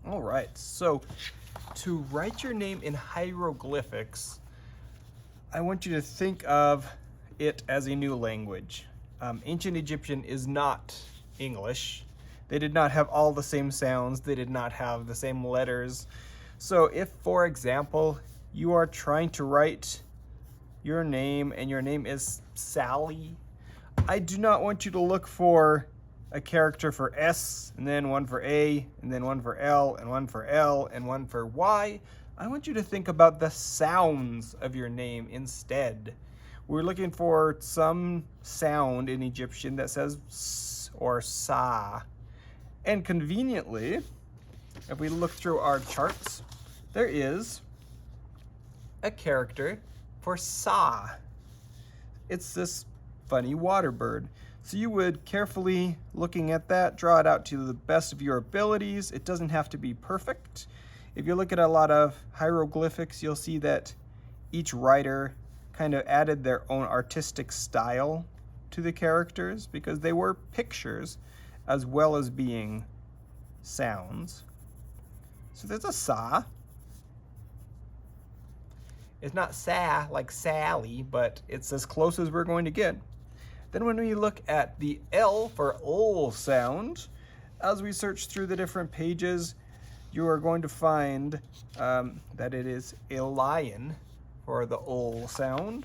All right, so to write your name in hieroglyphics, I want you to think of it as a new language. Ancient Egyptian is not English. They did not have all the same sounds. They did not have the same letters. So if, for example, you are trying to write your name and your name is Sally, I do not want you to look for a character for S, and then one for A, and then one for L, and one for L, and one for Y. I want you to think about the sounds of your name instead. We're looking for some sound in Egyptian that says S or Sa. And conveniently, if we look through our charts, there is a character for Sa. It's this funny water bird. So you would carefully, looking at that, draw it out to the best of your abilities. It doesn't have to be perfect. If you look at a lot of hieroglyphics, you'll see that each writer kind of added their own artistic style to the characters because they were pictures as well as being sounds. So there's a Sa. It's not Sa like Sally, but it's as close as we're going to get. Then when we look at the L for L sound, as we search through the different pages, you are going to find that it is a lion for the L sound.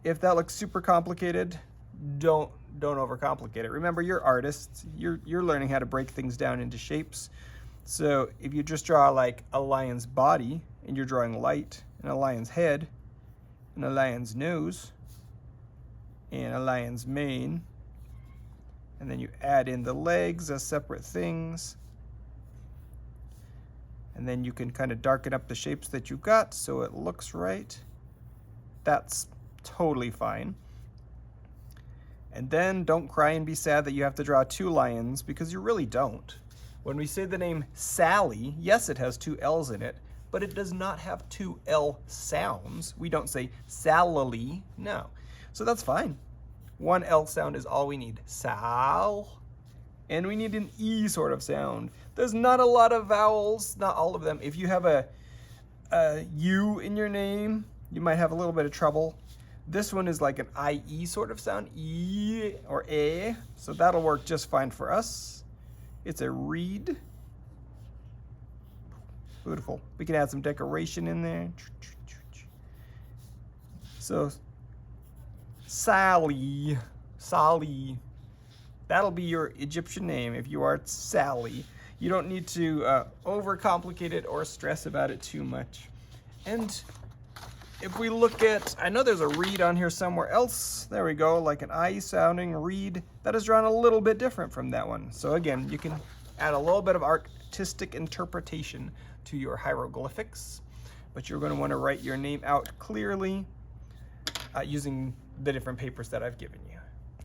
If that looks super complicated, don't overcomplicate it. Remember, you're artists. You're learning how to break things down into shapes. So if you just draw like a lion's body and you're drawing light and a lion's head and a lion's nose and a lion's mane, and then you add in the legs as separate things, and then you can kind of darken up the shapes that you've got so it looks right. That's totally fine. And then don't cry and be sad that you have to draw two lions, because you really don't. When we say the name Sally, yes, it has two L's in it, but it does not have two L sounds. We don't say Sally, no. So that's fine. One L sound is all we need. Sal. And we need an E sort of sound. There's not a lot of vowels, not all of them. If you have a U in your name, you might have a little bit of trouble. This one is like an IE sort of sound, E or A, so that'll work just fine for us. It's a reed. Beautiful. We can add some decoration in there. So, Sally. That'll be your Egyptian name if you are Sally. You don't need to overcomplicate it or stress about it too much. And if we look at, I know there's a reed on here somewhere else. There we go, like an I sounding reed. That is drawn a little bit different from that one. So again, you can add a little bit of artistic interpretation to your hieroglyphics, but you're going to want to write your name out clearly using the different papers that I've given you.